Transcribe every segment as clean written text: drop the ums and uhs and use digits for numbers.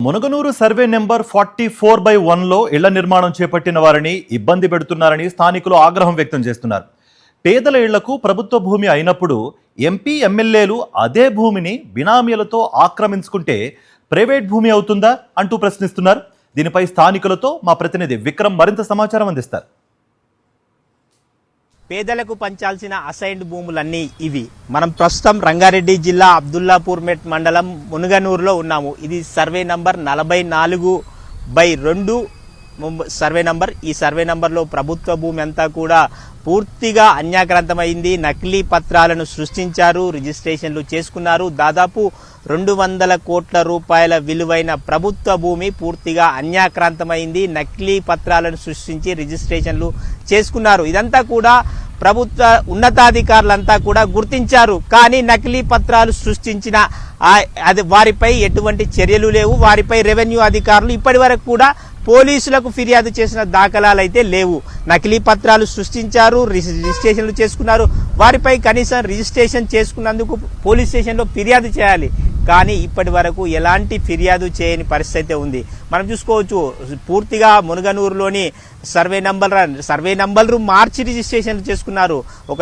Munaganur survey number 44/1లో ఇళ్ల నిర్మాణం చేపట్టిన వారిని ఇబ్బంది పెడుతున్నారని స్థానికులు ఆగ్రహం వ్యక్తం చేస్తున్నారు. పేదల ఇళ్లకు ప్రభుత్వ భూమి అయినప్పుడు ఎంపీ ఎమ్మెల్యేలు అదే భూమిని బినామీలతో ఆక్రమించుకుంటే ప్రైవేట్ భూమి అవుతుందా అంటూ ప్రశ్నిస్తున్నారు. దీనిపై స్థానికులతో మా ప్రతినిధి విక్రమ్ మరింత సమాచారం అందిస్తారు. పేదలకు పంచాల్సిన అసైన్డ్ భూములన్నీ ఇవి. మనం ప్రస్తుతం రంగారెడ్డి జిల్లా అబ్దుల్లాపూర్ మెట్ మండలం మునగనూరులో ఉన్నాము. ఇది సర్వే నంబర్ 44/2 సర్వే నంబర్. ఈ సర్వే నంబర్లో ప్రభుత్వ భూమి అంతా కూడా పూర్తిగా అన్యాక్రాంతమైంది. నకిలీ పత్రాలను సృష్టించారు, రిజిస్ట్రేషన్లు చేసుకున్నారు. దాదాపు 200 కోట్ల రూపాయల విలువైన ప్రభుత్వ భూమి పూర్తిగా అన్యాక్రాంతమైంది. నకిలీ పత్రాలను సృష్టించి రిజిస్ట్రేషన్లు చేసుకున్నారు. ఇదంతా కూడా ప్రభుత్వ ఉన్నతాధికారులంతా కూడా గుర్తించారు. కానీ నకిలీ పత్రాలు సృష్టించిన అది వారిపై ఎటువంటి చర్యలు లేవు. వారిపై రెవెన్యూ అధికారులు ఇప్పటి వరకు కూడా పోలీసులకు ఫిర్యాదు చేసిన దాఖలాలు అయితే లేవు. నకిలీ పత్రాలు సృష్టించారు, రిజిస్ట్రేషన్లు చేసుకున్నారు. వారిపై కనీసం రిజిస్ట్రేషన్ చేసుకున్నందుకు పోలీస్ స్టేషన్లో ఫిర్యాదు చేయాలి. కానీ ఇప్పటి వరకు ఎలాంటి ఫిర్యాదు చేయని పరిస్థితి ఉంది. మనం చూసుకోవచ్చు, పూర్తిగా మునగనూరులోని సర్వే నంబర్లు మార్చి రిజిస్ట్రేషన్ చేసుకున్నారు. ఒక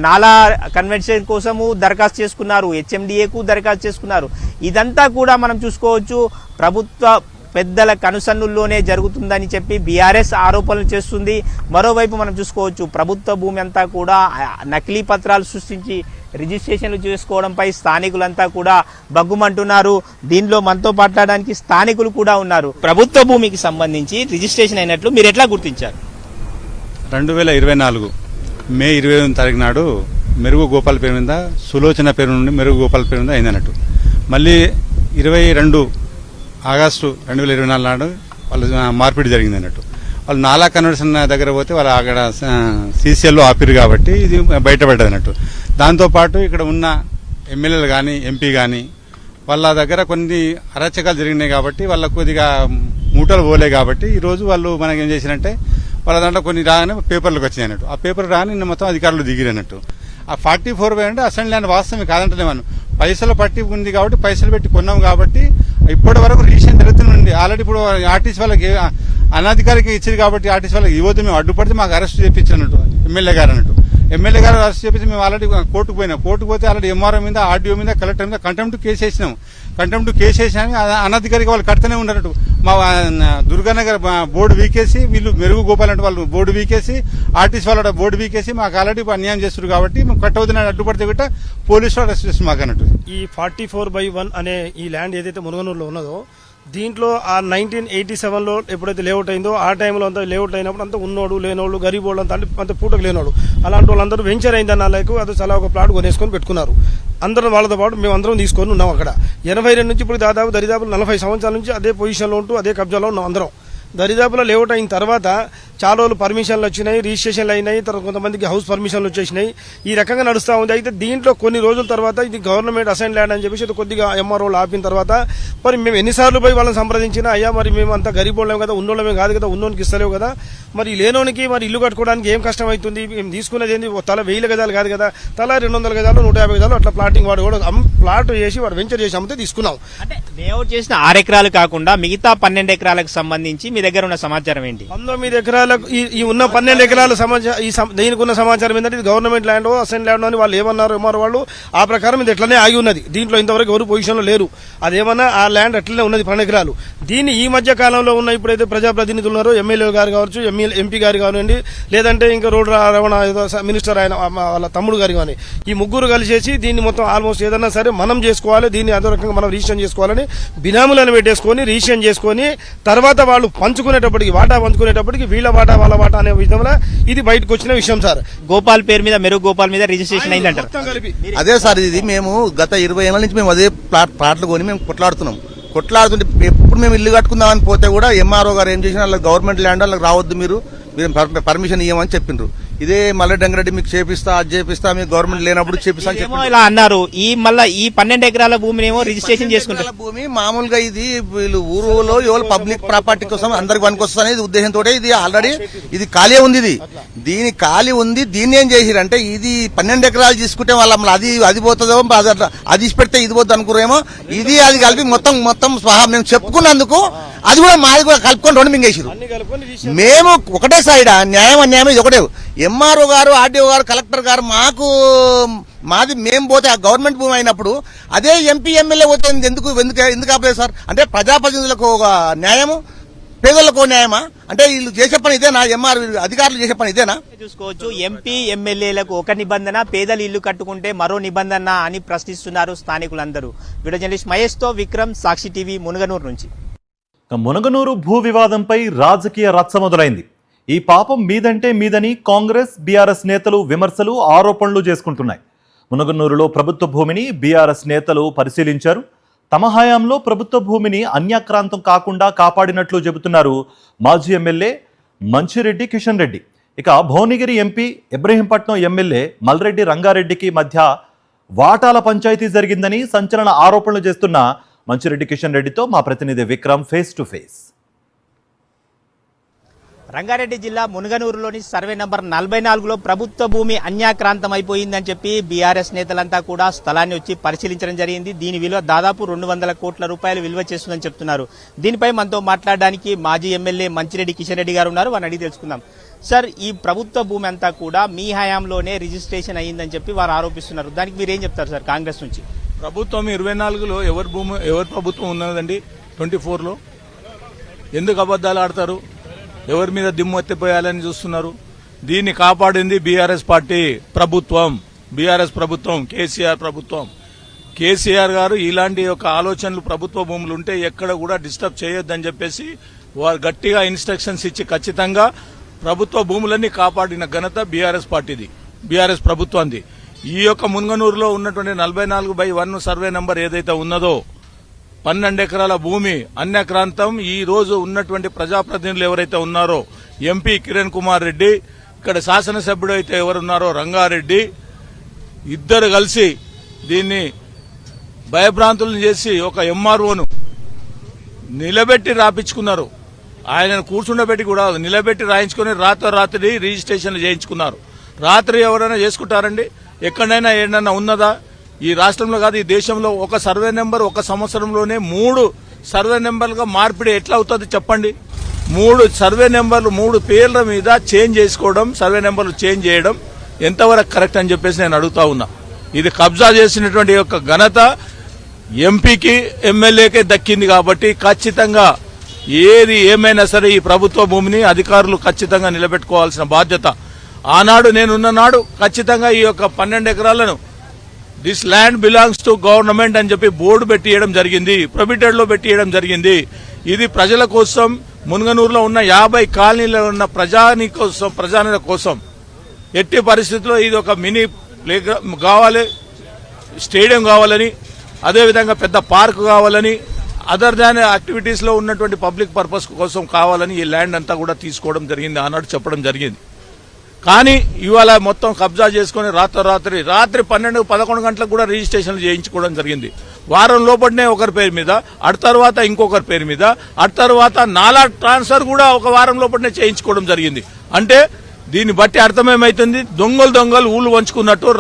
నాలా కన్వెన్షన్ కోసము దరఖాస్తు చేసుకున్నారు, హెచ్ఎండిఏకు దరఖాస్తు చేసుకున్నారు. ఇదంతా కూడా మనం చూసుకోవచ్చు ప్రభుత్వ పెద్దల కనుసన్నుల్లోనే జరుగుతుందని చెప్పి బీఆర్ఎస్ ఆరోపణలు చేస్తుంది. మరోవైపు మనం చూసుకోవచ్చు ప్రభుత్వ భూమి అంతా కూడా నకిలీ పత్రాలు సృష్టించి రిజిస్ట్రేషన్లు చేసుకోవడంపై స్థానికులంతా కూడా బగ్గుమంటున్నారు. దీనిలో మనతో మాట్లాడడానికి స్థానికులు కూడా ఉన్నారు. ప్రభుత్వ భూమికి సంబంధించి రిజిస్ట్రేషన్ అయినట్లు మీరు ఎట్లా గుర్తించారు? 2024 మే 28 తారీఖు నాడు మెరుగు గోపాల్ పేరు మీద సులోచన పేరు నుండి మెరుగు గోపాల్ పేరు మీద అయిందన్నట్టు. మళ్ళీ 22 ఆగస్టు 2024 నాడు వాళ్ళు మార్పిడి జరిగింది అన్నట్టు. వాళ్ళు నాలా కన్వర్షన్ దగ్గర పోతే వాళ్ళు అక్కడ సీసీఎల్లో ఆపిరు కాబట్టి ఇది బయటపడ్డది అన్నట్టు. దాంతోపాటు ఇక్కడ ఉన్న ఎమ్మెల్యేలు కానీ ఎంపీ కానీ వాళ్ళ దగ్గర కొన్ని అరాచకాలు జరిగినాయి కాబట్టి వాళ్ళ కొద్దిగా మూటలు పోలే కాబట్టి ఈరోజు వాళ్ళు మనకి ఏం చేసినట్టే వాళ్ళ దాంట్లో కొన్ని రాగానే పేపర్లకు వచ్చినాయి అన్నట్టు. ఆ పేపర్ రాని నిన్న మొత్తం అధికారులు దిగిరన్నట్టు. ఆ 44 అంటే అసెంబ్లీ ల్యాండ్ వాస్తవమే కాదంటలే. మనం పైసలు పట్టి ఉంది కాబట్టి పైసలు పెట్టి కొన్నాం కాబట్టి ఇప్పటి వరకు రిజిస్ట్రేషన్ జరుగుతుంది. ఆల్రెడీ ఇప్పుడు ఆర్టీసీ వాళ్ళకి అనాధికారికి ఇచ్చింది కాబట్టి ఆర్టీసీ వాళ్ళకి ఇవ్వద్దు, మేము అడ్డుపడితే మాకు అరెస్ట్ చేయించినట్టు ఎమ్మెల్యే గారు అన్నట్టు. ఎమ్మెల్యే గారు అరెస్ట్ చేపించి మేము ఆల్రెడీ కోర్టుకు పోయినాం. కోర్టుకు పోతే ఆల్రెడీ ఎంఆర్ఓ మీద, ఆర్డీఓ మీద, కలెక్టర్ మీద కంటెంప్ట్ కేసు వేసినాం. కంటెంప్ట్ కేసు వేసినా అనధికారికి వాళ్ళు కడుతూనే ఉండనట్టు. మా దుర్గానగర్ బోర్డు వీకేసి వీళ్ళు మెరుగు గోపాల్ అంటే వాళ్ళు బోర్డు వీకేసి ఆర్టీసీ వాళ్ళ బోర్డు వీకేసి మాకు ఆల్రెడీ అన్యాయం చేస్తున్నారు కాబట్టి మేము కట్టవద్దని అడ్డుపడితే బిట్ట పోలీసులు అరెస్ట్ చేసి మాకు అన్నట్టు. ఈ 44/1 అనే ఈ ల్యాండ్ ఏదైతే మునగనూరులో ఉన్నదో దీంట్లో ఆ 1987లో ఎప్పుడైతే లేఅవుట్ అయిందో ఆ టైంలో అంతా లేఅవుట్ అయినప్పుడు అంతా ఉన్నోడు లేనోళ్ళు గరీబోళ్ళు అంత పూటకు లేనోడు అలాంటి వాళ్ళందరూ వెంచర్ అయిందన్న లైక్ అది చాలా ఒక ప్లాట్ కొనేసుకొని పెట్టుకున్నారు. అందరం వాళ్ళతో పాటు మేము అందరం తీసుకొని ఉన్నాం. అక్కడ 82 నుంచి ఇప్పుడు దరిదాపు 40 సంవత్సరాల నుంచి అదే పొజిషన్లో ఉంటూ అదే కబ్జాలో ఉన్నాం అందరం. దరిదాపులో లేఅవుట్ అయిన తర్వాత చాలా రోజులు పర్మిషన్లు వచ్చినాయి, రిజిస్ట్రేషన్లు అయినాయి, తర్వాత కొంతమందికి హౌస్ పర్మిషన్లు వచ్చేసినాయి. ఈ రకంగా నడుస్తూ ఉంది. అయితే దీంట్లో కొన్ని రోజుల తర్వాత ఇది గవర్నమెంట్ అసైన్ ల్యాండ్ అని చెప్పేసి కొద్దిగా ఎంఆర్ఓలు ఆపిన తర్వాత మరి మేము ఎన్నిసార్లు పోయి వాళ్ళని సంప్రదించినా అయ్యా మరి మేము అంతా గరీబోళ్ళం కదా, ఉన్నోళ్ళమే కాదు కదా, ఉన్నోనికి ఇస్తలేవు కదా, మరి లేనోనికి మరి ఇల్లు కట్టుకోవడానికి ఏం కష్టం అవుతుంది, మేము తీసుకునేది ఏంది తల 1000 గజాలు కాదు కదా, తల 200 గజాలు 150 గజాలు అట్లా ప్లాటింగ్ వాడు కూడా ప్లాట్ చేసి వాడు వెంచర్ చేసి అమ్మితే తీసుకున్నాం. అంటే లేఅవుట్ చేసిన 6 ఎకరాలు కాకుండా మిగతా 12 ఎకరాలకు సంబంధించి మీ దగ్గర ఉన్న సమాచారం ఏంటి? 19 ఎకరాలకు ఈ ఉన్న 12 ఎకరాల దీనికి ఉన్న సమాచారం ఏంటంటే ఇది గవర్నమెంట్ ల్యాండ్ అసైన్ ల్యాండ్ అని వాళ్ళు ఏమన్నారు వాళ్ళు ఆ ప్రకారం ఇది ఎట్లనే ఆగి ఉన్నది. దీంట్లో ఇంతవరకు ఎవరు పొజిషన్లో లేరు. అదేమన్నా ఆ ల్యాండ్ అట్లనే ఉన్నది 12 ఎకరాలు. దీన్ని ఈ మధ్య కాలంలో ఉన్న ఇప్పుడైతే ప్రజాప్రతినిధులు ఉన్నారో ఎమ్మెల్యే గారు కావచ్చు, ఎంపీ గారు కానివ్వండి, లేదంటే ఇంకా రోడ్డు రవాణా మినిస్టర్ ఆయన వాళ్ళ తమ్ముడు గారు కానీ ఈ ముగ్గురు కలిసేసి దీన్ని మొత్తం ఆల్మోస్ట్ ఏదన్నా సరే మనం చేసుకోవాలి, దీన్ని అదే రకంగా మనం రిజిస్ట్రేషన్ చేసుకోవాలని బినాములను పెట్టేసుకొని రిజిస్ట్రేషన్ చేసుకొని తర్వాత వాళ్ళు పంచుకునేటప్పటికి వాటా పంచుకునేటప్పటికి వీళ్ళ వాటా వాళ్ళ వాటా అనే విధంగా ఇది బయటకు వచ్చిన విషయం సార్. గోపాల్ పేరు మీద మెరుగు గోపాల్ మీద రిజిస్ట్రేషన్ అయిందంటారు. అదే సార్, ఇది మేము గత 20 ఏళ్ల నుంచి మేము అదే ప్లాట్లు కొని మేము కొట్లాడుతుంటే ఎప్పుడు మేము ఇల్లు కట్టుకుందామని పోతే కూడా ఎంఆర్ఓ గారు ఏం చేసినా వాళ్ళకి గవర్నమెంట్ ల్యాండ్ వాళ్ళకి రావద్దు, మీరు పర్మిషన్ ఇవ్వమని చెప్పిండ్రు. ఇదే మల్లెడ్డి రంగారెడ్డి మీకు చేపిస్తా అది చేపిస్తా మీకు గవర్నమెంట్ లేనప్పుడు చేపిస్తా అని ఏమో చెప్పి ఇలా అన్నారు. ఈ 12 ఎకరాల భూమిని ఏమో రిజిస్ట్రేషన్ చేసుకుంటారు. భూమి మామూలుగా ఇది వీళ్ళు ఊరులో ఎవరు పబ్లిక్ ప్రాపర్టీ కోసం అందరికి పనికొస్తుంది ఇది ఉద్దేశంతో ఇది ఆల్రెడీ ఇది ఖాళీ ఉంది. దీని ఖాళీ ఉంది. దీన్ని ఏం చేసిరంటే ఇది 12 ఎకరాలు తీసుకుంటే వాళ్ళ అది పోతుందో అది ఇచ్చి పెడితే ఇది పోతుంది అనుకురేమో. ఇది అది కలిపి మొత్తం స్వహా మేము చెప్పుకున్నందుకు అది కూడా మాది కూడా కలుపుకొని 2 మింగేసారు. మేము ఒకటే సైడ్ న్యాయం అన్యాయం ఇది ఒకటే. ఎంఆర్ఓ గారు, ఆర్డీఓ గారు, కలెక్టర్ గారు మాది మేము పోతే ఆ గవర్నమెంట్ భూమి అయినప్పుడు అదే ఎంపీ ఎమ్మెల్యే పోతే ఎందుకు ఆపలేదు సార్? అంటే ప్రజాప్రతినిధులకు ఒక న్యాయము, పేదలకు న్యాయమా? అంటే వీళ్ళు చేసే పని ఇదేనా? ఎంఆర్ అధికారులు చేసే పని ఇదేనా? చూసుకోవచ్చు. ఎంపీ ఎమ్మెల్యేలకు ఒక నిబంధన, పేదలు ఇల్లు కట్టుకుంటే మరో నిబంధన అని ప్రశ్నిస్తున్నారు స్థానికులందరూ. వీడియో జర్నలిస్ట్ మహేష్ తో విక్రమ్, సాక్షి టీవీ, మునగనూరు నుంచి. మునగనూరు భూ వివాదంపై రాజకీయ రచ్చ మొదలైంది. ఈ పాపం మీదని కాంగ్రెస్, బీఆర్ఎస్ నేతలు విమర్శలు, ఆరోపణలు చేసుకుంటున్నాయి. మునగనూరులో ప్రభుత్వ భూమిని బీఆర్ఎస్ నేతలు పరిశీలించారు. తమ హయాంలో ప్రభుత్వ భూమిని అన్యాక్రాంతం కాకుండా కాపాడినట్లు చెబుతున్నారు మాజీ ఎమ్మెల్యే మంచిరెడ్డి కిషన్ రెడ్డి. ఇక భువనగిరి ఎంపీ, ఇబ్రహీంపట్నం ఎమ్మెల్యే మల్రెడ్డి రంగారెడ్డికి మధ్య వాటాల పంచాయతీ జరిగిందని సంచలన ఆరోపణలు చేస్తున్న మంచిరెడ్డి కిషన్ రెడ్డితో మా ప్రతినిధి Vikram face to face. Rangareddy జిల్లా మునగనూరులోని సర్వే నంబర్ 44లో ప్రభుత్వ భూమి అన్యాక్రాంతం అయిపోయిందని చెప్పి బీఆర్ఎస్ నేతలంతా కూడా స్థలాన్ని వచ్చి పరిశీలించడం జరిగింది. దీని విలువ దాదాపు 200 కోట్ల రూపాయలు విలువ చేస్తుందని చెప్తున్నారు. దీనిపై మనతో మాట్లాడడానికి మాజీ ఎమ్మెల్యే మంచిరెడ్డి కిషన్ రెడ్డి గారు ఉన్నారు. వారిని అడిగి తెలుసుకుందాం. సార్, ఈ ప్రభుత్వ భూమి అంతా కూడా మీ హయాంలోనే రిజిస్ట్రేషన్ అయ్యిందని చెప్పి వారు ఆరోపిస్తున్నారు. దానికి మీరేం చెప్తారు సార్ కాంగ్రెస్ నుంచి? ప్రభుత్వం 24లో ఎవరి ప్రభుత్వం ఉన్నదండి? 24లో ఎందుకు అబద్దాలు ఆడతారు? ఎవరి మీద దిమ్ము ఎత్తిపోయాలని చూస్తున్నారు? దీన్ని కాపాడింది బీఆర్ఎస్ పార్టీ ప్రభుత్వం, బీఆర్ఎస్ ప్రభుత్వం, కేసీఆర్ ప్రభుత్వం. కేసీఆర్ గారు ఇలాంటి యొక్క ఆలోచనలు ప్రభుత్వ భూములు ఉంటే ఎక్కడ కూడా డిస్టర్బ్ చేయొద్దని చెప్పేసి వారు గట్టిగా ఇన్స్ట్రక్షన్స్ ఇచ్చి ఖచ్చితంగా ప్రభుత్వ భూములన్నీ కాపాడిన ఘనత బీఆర్ఎస్ పార్టీది, బీఆర్ఎస్ ప్రభుత్వానికి. ఈ యొక్క మున్గనూరులో ఉన్నటువంటి 44/1 సర్వే నంబర్ ఏదైతే ఉన్నదో 12 ఎకరాల భూమి అన్యాక్రాంతం. ఈ రోజు ఉన్నటువంటి ప్రజాప్రతినిధులు ఎవరైతే ఉన్నారో ఎంపీ కిరణ్ కుమార్ రెడ్డి, ఇక్కడ శాసనసభ్యుడు అయితే ఎవరున్నారో రంగారెడ్డి, ఇద్దరు కలిసి దీన్ని భయభ్రాంతులను చేసి ఒక ఎంఆర్ఓను నిలబెట్టి రాపించుకున్నారు. ఆయనను కూర్చుండబెట్టి కూడా నిలబెట్టి రాయించుకుని రాత్రి రిజిస్ట్రేషన్లు చేయించుకున్నారు. రాత్రి ఎవరైనా చేసుకుంటారండి? ఎక్కడైనా ఏదైనా ఉన్నదా? ఈ రాష్ట్రంలో కాదు, ఈ దేశంలో ఒక సర్వే నెంబర్ ఒక సంవత్సరంలోనే 3 సర్వే నెంబర్లుగా మార్పిడి ఎట్లా అవుతుంది చెప్పండి? 3 సర్వే నెంబర్లు 3 పేర్ల మీద చేంజ్ చేసుకోవడం, సర్వే నెంబర్లు చేంజ్ చేయడం ఎంతవరకు కరెక్ట్ అని చెప్పేసి నేను అడుగుతా ఉన్నా. ఇది కబ్జా చేసినటువంటి యొక్క ఘనత ఎంపీకి, ఎమ్మెల్యేకే దక్కింది. కాబట్టి ఖచ్చితంగా ఏది ఏమైనా సరే ఈ ప్రభుత్వ భూమిని అధికారులు ఖచ్చితంగా నిలబెట్టుకోవాల్సిన బాధ్యత. ఆనాడు నేనున్న నాడు ఖచ్చితంగా ఈ యొక్క 12 ఎకరాలను this land belongs to government అని చెప్పి బోర్డు పెట్టియడం జరిగింది, ప్రొబిటెడ్ లో పెట్టియడం జరిగింది. ఇది ప్రజల కోసం, మున్గనూరులో ఉన్న 50 కాలనీలో ఉన్న ప్రజానిల కోసం ఎట్టి పరిస్థితుల్లో ఇది ఒక మినీ ప్లే కావాలి, స్టేడియం కావాలని, అదేవిధంగా పెద్ద పార్క్ కావాలని, అదర్ దాన్ యాక్టివిటీస్ లో ఉన్నటువంటి పబ్లిక్ పర్పస్ కోసం కావాలని ఈ ల్యాండ్ అంతా కూడా తీసుకోవడం జరిగింది, ఆనాడు చెప్పడం జరిగింది. కానీ ఇవాళ మొత్తం కబ్జా చేసుకుని రాత్రి 12-11 గంటలకు కూడా రిజిస్ట్రేషన్లు చేయించుకోవడం జరిగింది. వారం లోపలనే ఒకరి పేరు మీద, అటు తర్వాత ఇంకొకరి పేరు మీద, అటు తర్వాత నాలా ట్రాన్స్ఫర్ కూడా ఒక వారం లోపలనే చేయించుకోవడం జరిగింది. అంటే దీన్ని బట్టి అర్థమేమైతుంది? దొంగలు ఊళ్ళు వంచుకున్నట్టు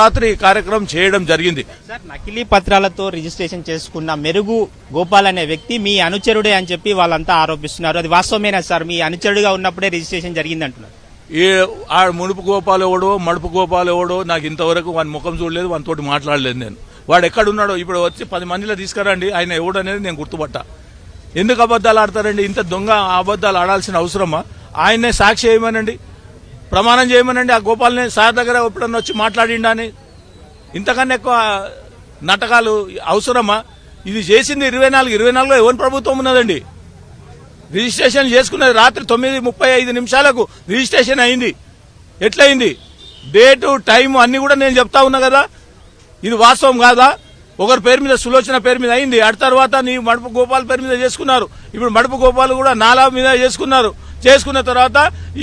రాత్రి కార్యక్రమం చేయడం జరిగింది. సార్, నకిలీ పత్రాలతో రిజిస్ట్రేషన్ చేసుకున్న మెరుగు గోపాల్ అనే వ్యక్తి మీ అనుచరుడే అని చెప్పి వాళ్ళంతా ఆరోపిస్తున్నారు. అది వాస్తవమేనా సార్? మీ అనుచరుడుగా ఉన్నప్పుడే రిజిస్ట్రేషన్ జరిగింది అంటున్నారు. ఆ ముడుపు గోపాల్ ఎవడో, మడుపు గోపాల్ ఎవడో నాకు ఇంతవరకు వాని ముఖం చూడలేదు, వానితోటి మాట్లాడలేదు నేను. వాడు ఎక్కడున్నాడో ఇప్పుడు వచ్చి 10 మందిలో తీసుకురండి, ఆయన ఎవడనేది నేను గుర్తుపట్టా. ఎందుకు అబద్దాలు ఆడతారండి? ఇంత దొంగ అబద్దాలు ఆడాల్సిన అవసరమా? ఆయన్నే సాక్షి చేయమనండి, ప్రమాణం చేయమనండి. ఆ గోపాల్ని సార్ దగ్గర ఎప్పుడన్నా వచ్చి మాట్లాడిండా అని. ఇంతకన్నా ఎక్కువ నాటకాలు అవసరమా? ఇది చేసింది 24లో ఎవరి ప్రభుత్వం ఉన్నదండి? రిజిస్ట్రేషన్ చేసుకున్నది రాత్రి 9:35 రిజిస్ట్రేషన్ అయింది. ఎట్లయింది? డేటు, టైం అన్ని కూడా నేను చెప్తా ఉన్నా కదా. ఇది వాస్తవం కాదా? ఒకరి పేరు మీద, సులోచన పేరు మీద అయింది, అటు తర్వాత నీ మడుపు గోపాల్ పేరు మీద చేసుకున్నారు. ఇప్పుడు మడుపు గోపాల్ కూడా నాలా మీద చేసుకున్నారు. చేసుకున్న తర్వాత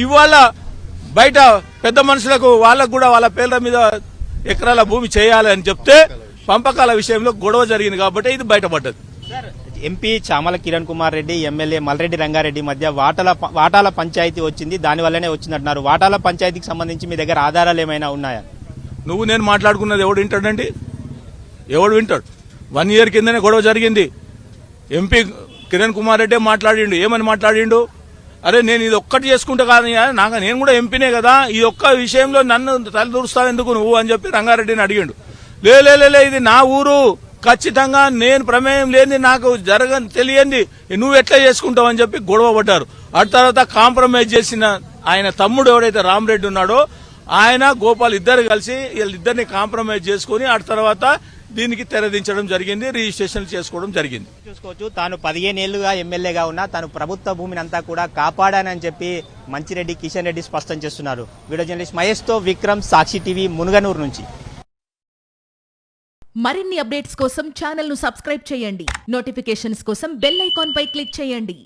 ఇవాళ బయట పెద్ద మనుషులకు వాళ్ళకు కూడా వాళ్ళ పేర్ల మీద ఎకరాల భూమి చేయాలి అని చెప్తే పంపకాల విషయంలో గొడవ జరిగింది కాబట్టి ఇది బయటపడ్డది. ఎంపీ చామల కిరణ్ కుమార్ రెడ్డి, ఎమ్మెల్యే మల్రెడ్డి రంగారెడ్డి మధ్య వాటాల పంచాయతీ వచ్చింది, దాని వల్లనే వచ్చిందంటున్నారు. వాటాల పంచాయతీకి సంబంధించి మీ దగ్గర ఆధారాలు ఏమైనా ఉన్నాయా? నువ్వు నేను మాట్లాడుకున్నది ఎవడు వింటాడండి? ఎవడు వింటాడు? 1 year కిందనే గొడవ జరిగింది. ఎంపీ కిరణ్ కుమార్ రెడ్డి మాట్లాడిండు. ఏమని మాట్లాడిండు? అరే నేను ఇది ఒక్కటి చేసుకుంటా కాదు, నేను కూడా ఎంపీనే కదా, ఈ ఒక్క విషయంలో నన్ను తలదూరుస్తావు ఎందుకు నువ్వు అని చెప్పి రంగారెడ్డిని అడిగిండు. లే ఇది నా ఊరు, ఖచ్చితంగా నేను ప్రమేయం లేని, నాకు తెలియంది, నువ్వు ఎట్లా చేసుకుంటావు అని చెప్పి గొడవ పడ్డారు. ఆ తర్వాత కాంప్రమైజ్ చేసిన ఆయన తమ్ముడు ఎవడైతే రామరెడ్డి ఉన్నాడో ఆయన గోపాల్ ఇద్దరు కలిసి వీళ్ళిద్దరిని కాంప్రమైజ్ చేసుకుని ఆ తర్వాత దీనికి తెరదించడం జరిగింది, రిజిస్ట్రేషన్ చేసుకోవడం జరిగింది. చూసుకోవచ్చు, తాను 15 ఏళ్లుగా ఎమ్మెల్యేగా ఉన్నా తాను ప్రభుత్వ భూమిని అంతా కూడా కాపాడానని చెప్పి మంచిరెడ్డి కిషన్ రెడ్డి స్పష్టం చేస్తున్నారు. వీడియో జర్నలిస్ట్ మహేష్తో విక్రమ్, సాక్షి టీవీ, మునుగనూరు నుంచి. మరిన్ని అప్డేట్స్ కోసం ఛానల్ ను సబ్స్క్రైబ్ చేయండి. నోటిఫికేషన్స్ కోసం బెల్ ఐకాన్ పై క్లిక్ చేయండి.